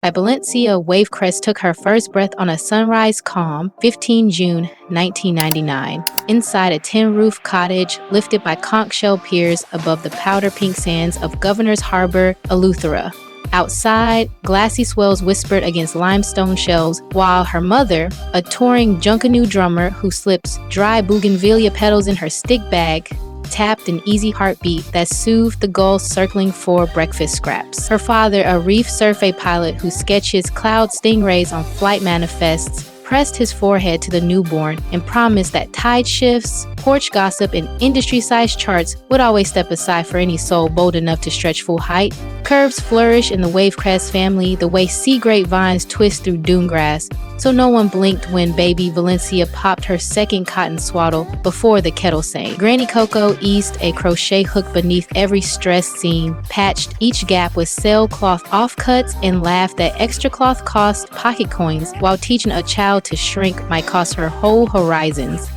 by Valencia Wavecrest took her first breath on a sunrise calm, 15 June 1999, inside a tin-roof cottage lifted by conch shell piers above the powder pink sands of Governor's Harbor, Eleuthera. Outside, glassy swells whispered against limestone shelves, while her mother, a touring Junkanoo drummer who slips dry bougainvillea petals in her stick bag, tapped an easy heartbeat that soothed the gulls circling for breakfast scraps. Her father, a reef survey pilot who sketches cloud stingrays on flight manifests, pressed his forehead to the newborn and promised that tide shifts, porch gossip, and industry-sized charts would always step aside for any soul bold enough to stretch full height. Curves flourish in the Wavecrest family the way sea grapevines twist through dune grass, so no one blinked when baby Valencia popped her second cotton swaddle before the kettle sang. Granny Coco eased a crochet hook beneath every stressed seam, patched each gap with sailcloth offcuts, and laughed that extra cloth cost pocket coins, while teaching a child to shrink might cost her whole horizons.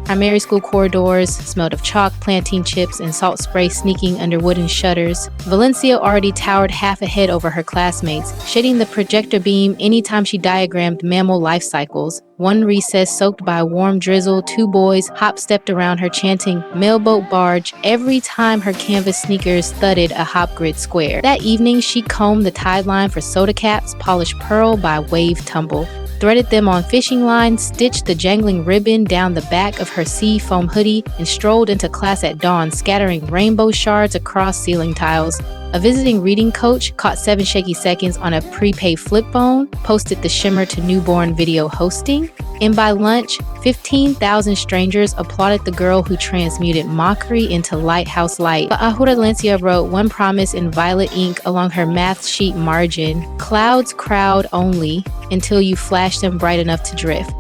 Primary school corridors smelled of chalk, plantain chips, and salt spray sneaking under wooden shutters. Valencia already towered half a head over her classmates, shading the projector beam anytime she diagrammed mammal life cycles. One recess soaked by a warm drizzle, two boys hop-stepped around her chanting "mailboat barge" every time her canvas sneakers thudded a hop-grid square. That evening, she combed the tide line for soda caps, polished pearl by wave tumble, threaded them on fishing lines, stitched the jangling ribbon down the back of her sea foam hoodie, and strolled into class at dawn, scattering rainbow shards across ceiling tiles. A visiting reading coach caught 7 shaky seconds on a prepaid flip phone, posted the shimmer to newborn video hosting, and by lunch, 15,000 strangers applauded the girl who transmuted mockery into lighthouse light. But Ahura Valencia wrote one promise in violet ink along her math sheet margin: "Clouds crowd only until you flash them bright enough to drift."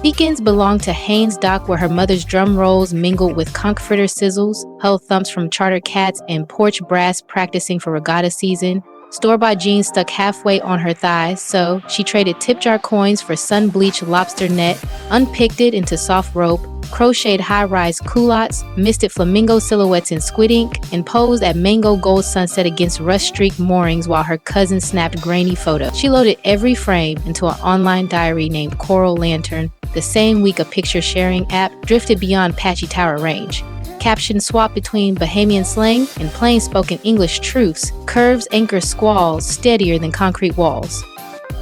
Beacons belonged to Haynes Dock, where her mother's drum rolls mingled with conch fritter sizzles, hull thumps from charter cats, and porch brass practicing for regatta season. Store-bought jeans stuck halfway on her thighs, so she traded tip jar coins for sun-bleached lobster net, unpicked it into soft rope, crocheted high-rise culottes, misted flamingo silhouettes in squid ink, and posed at mango gold sunset against rust-streaked moorings while her cousin snapped grainy photos. She loaded every frame into an online diary named Coral Lantern. The same week, a picture-sharing app drifted beyond Patchy Tower range. Captions swapped between Bahamian slang and plain-spoken English truths. Curves anchor squalls steadier than concrete walls.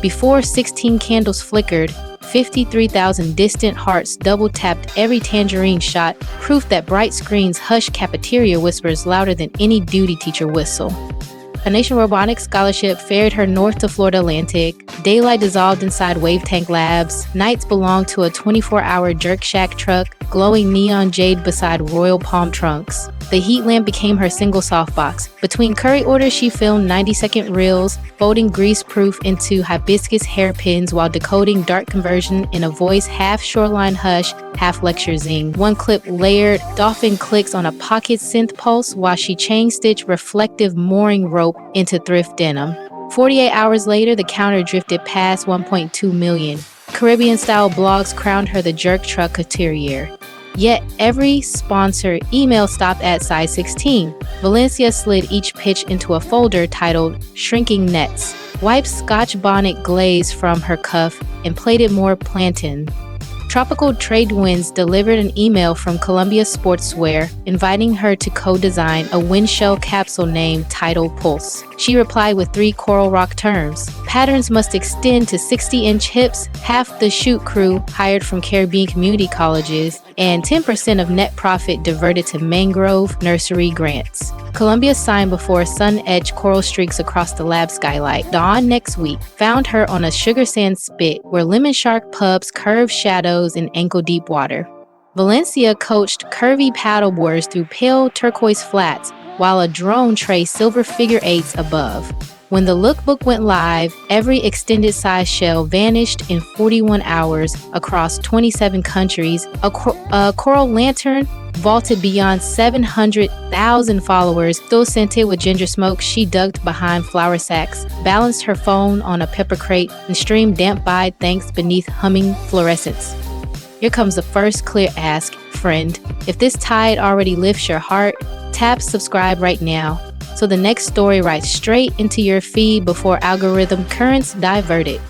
Before 16 candles flickered, 53,000 distant hearts double-tapped every tangerine shot, proof that bright screens hush cafeteria whispers louder than any duty teacher whistle. A Nation Robotics scholarship ferried her north to Florida Atlantic. Daylight dissolved inside Wave Tank Labs. Nights belonged to a 24-hour jerk shack truck, glowing neon jade beside royal palm trunks. The heat lamp became her single softbox. Between curry orders, she filmed 90-second reels, folding grease-proof into hibiscus hairpins while decoding dark conversion in a voice half shoreline hush, half lecture zing. One clip layered dolphin clicks on a pocket synth pulse while she chain-stitched reflective mooring rope into thrift denim. 48 hours later, the counter drifted past 1.2 million. Caribbean-style blogs crowned her the jerk truck couturier. Yet every sponsor email stopped at size 16. Valencia slid each pitch into a folder titled "Shrinking Nets," wiped Scotch bonnet glaze from her cuff, and plaited more plantain. Tropical trade winds delivered an email from Columbia Sportswear inviting her to co-design a windshell capsule named Tidal Pulse. She replied with 3 Coral Rock terms. Patterns must extend to 60-inch hips, half the shoot crew hired from Caribbean community colleges, and 10% of net profit diverted to mangrove nursery grants. Columbia signed before sun-edged coral streaks across the lab skylight. Dawn next week found her on a sugar sand spit where lemon shark pubs curved shadows in ankle-deep water. Valencia coached curvy paddleboarders through pale turquoise flats while a drone traced silver figure eights above. When the lookbook went live, every extended size shell vanished in 41 hours across 27 countries. A Coral Lantern vaulted beyond 700,000 followers. Still scented with ginger smoke, she ducked behind flour sacks, balanced her phone on a pepper crate, and streamed damp by thanks beneath humming fluorescence. Here comes the first clear ask, friend. If this tide already lifts your heart, tap subscribe right now. so the next story rides straight into your feed before algorithm currents divert it.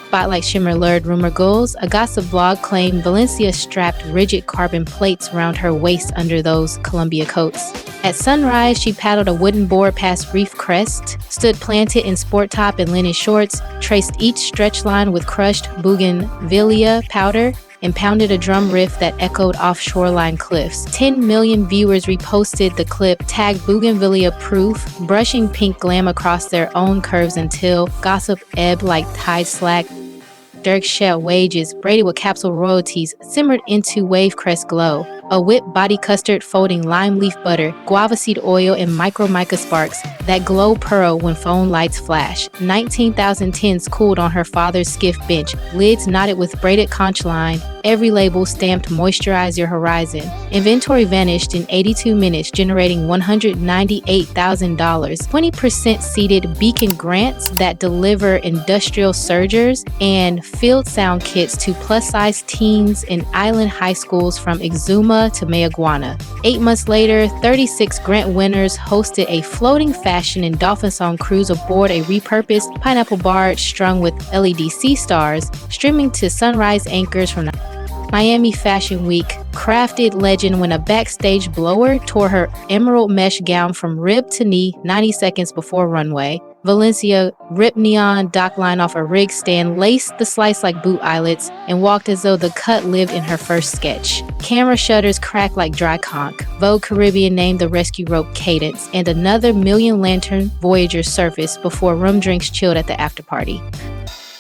Spotlight shimmer lured rumor gulls. A gossip blog claimed Valencia strapped rigid carbon plates around her waist under those Columbia coats. At sunrise, she paddled a wooden board past Reef Crest, stood planted in sport top and linen shorts, traced each stretch line with crushed bougainvillea powder, and pounded a drum riff that echoed off shoreline cliffs. 10 million viewers reposted the clip, tagged bougainvillea proof, brushing pink glam across their own curves until gossip ebbed like tide slack. Dirk shell wages, braided with capsule royalties, simmered into Wavecrest glow. A whipped body custard folding lime leaf butter, guava seed oil, and mica sparks that glow pearl when phone lights flash. 19,000 tins cooled on her father's skiff bench, lids knotted with braided conch line, every label stamped moisturize your horizon. Inventory vanished in 82 minutes, generating $198,000. 20% seated beacon grants that deliver industrial surgers and field sound kits to plus-size teens in island high schools from Exuma to Mayaguana. 8 months later, 36 grant winners hosted a floating fashion and dolphin song cruise aboard a repurposed pineapple barge strung with LED sea stars, streaming to sunrise anchors from Miami Fashion Week. Crafted legend when a backstage blower tore her emerald mesh gown from rib to knee 90 seconds before runway. Valencia ripped neon dock line off a rig stand, laced the slice like boot eyelets, and walked as though the cut lived in her first sketch. Camera shutters cracked like dry conch. Vogue Caribbean named the rescue rope Cadence, and another million lantern Voyager surfaced before rum drinks chilled at the after party.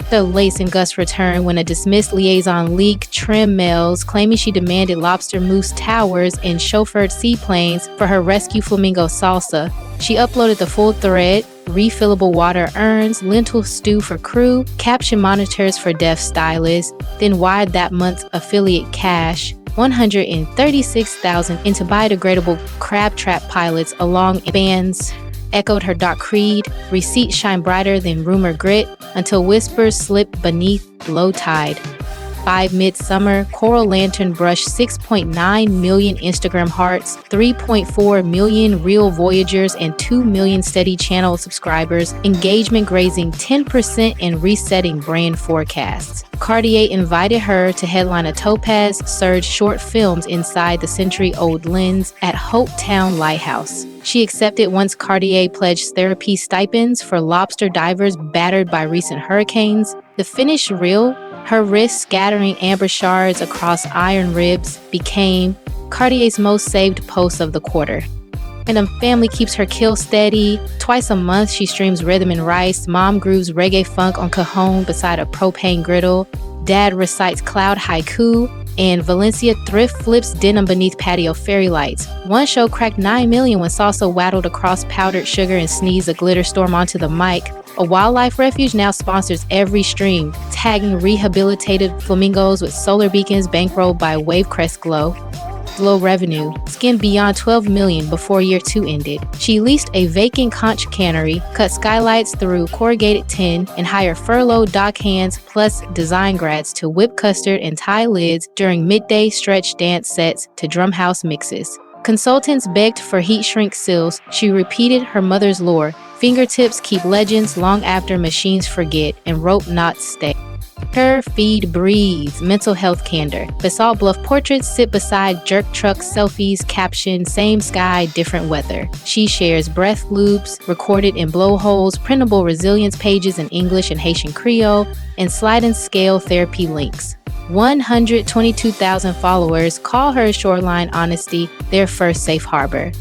The lace and Gus returned when a dismissed liaison leaked trim mails claiming she demanded lobster mousse towers and chauffeured seaplanes for her rescue flamingo salsa. She uploaded the full thread, refillable water urns, lentil stew for crew, caption monitors for deaf stylists, then wired that month's affiliate cash, $136,000 into biodegradable crab trap pilots along bands. Echoed her dark creed, receipts shine brighter than rumor grit, until whispers slip beneath low tide. 5 midsummer, Coral Lantern brushed 6.9 million Instagram hearts, 3.4 million real Voyagers, and 2 million steady channel subscribers, engagement grazing 10% and resetting brand forecasts. Cartier invited her to headline a Topaz Surge short films inside the century-old lens at Hopetown Lighthouse. She accepted once Cartier pledged therapy stipends for lobster divers battered by recent hurricanes. The finished reel, her wrist scattering amber shards across iron ribs, became Cartier's most saved post of the quarter. And the family keeps her kill steady. Twice a month, she streams rhythm and rice. Mom grooves reggae funk on cajon beside a propane griddle. Dad recites cloud haiku. And Valencia thrift flips denim beneath patio fairy lights. One show cracked 9 million when Salsa waddled across powdered sugar and sneezed a glitter storm onto the mic. A wildlife refuge now sponsors every stream, tagging rehabilitated flamingos with solar beacons bankrolled by Wavecrest Glow. Low revenue, skimmed beyond 12 million before year 2 ended. She leased a vacant conch cannery, cut skylights through corrugated tin, and hired furloughed dock hands plus design grads to whip custard and tie lids during midday stretch dance sets to drumhouse mixes. Consultants begged for heat shrink seals. She repeated her mother's lore. Fingertips keep legends long after machines forget, and rope knots stay. Her feed breathes mental health candor. Basalt Bluff portraits sit beside jerk truck selfies, caption same sky, different weather. She shares breath loops recorded in blowholes, printable resilience pages in English and Haitian Creole, and slide and scale therapy links. 122,000 followers call her shoreline honesty their first safe harbor.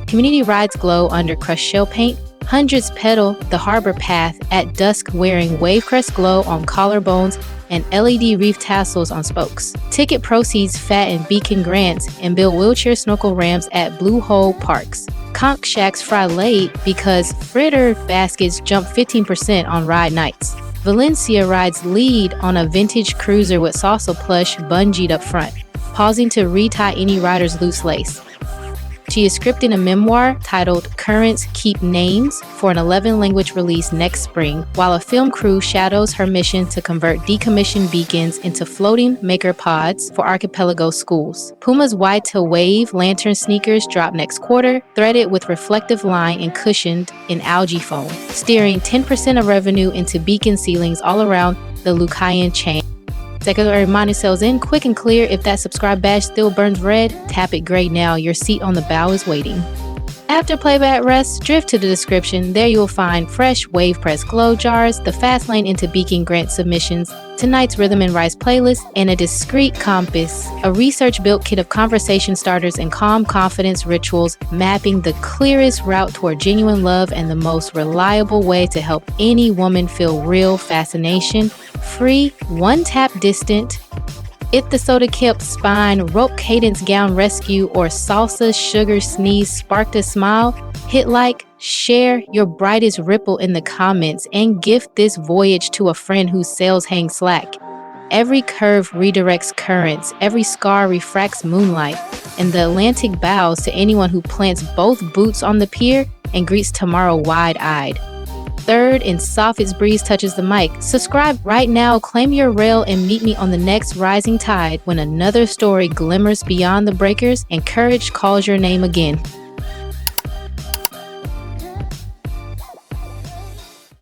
Community rides glow under crushed shell paint. Hundreds pedal the harbor path at dusk wearing Wavecrest glow on collarbones and LED reef tassels on spokes. Ticket proceeds fatten beacon grants and build wheelchair snorkel ramps at Blue Hole parks. Conch shacks fry late because fritter baskets jump 15% on ride nights. Valencia rides lead on a vintage cruiser with salsa plush bungeed up front, pausing to retie any rider's loose lace. She is scripting a memoir titled Currents Keep Names for an 11-language release next spring, while a film crew shadows her mission to convert decommissioned beacons into floating maker pods for archipelago schools. Puma's wide to wave lantern sneakers drop next quarter, threaded with reflective line and cushioned in algae foam, steering 10% of revenue into beacon ceilings all around the Lucayan chain. Secular Hermano sells in quick and clear. If that subscribe badge still burns red, tap it gray now. Your seat on the bow is waiting. After playback rests, drift to the description. There you will find fresh Wavecrest glow jars, the fast lane into beacon grant submissions, tonight's Rhythm and Rice playlist, and a discreet compass, a research-built kit of conversation starters and calm confidence rituals, mapping the clearest route toward genuine love and the most reliable way to help any woman feel real fascination, free, one-tap distant. If the soda kept spine, rope cadence gown rescue, or salsa sugar sneeze sparked a smile, hit like, share your brightest ripple in the comments, and gift this voyage to a friend whose sails hang slack. Every curve redirects currents, every scar refracts moonlight, and the Atlantic bows to anyone who plants both boots on the pier and greets tomorrow wide-eyed. Third and softest breeze touches the mic. Subscribe right now, claim your rail, and meet me on the next rising tide when another story glimmers beyond the breakers and courage calls your name again.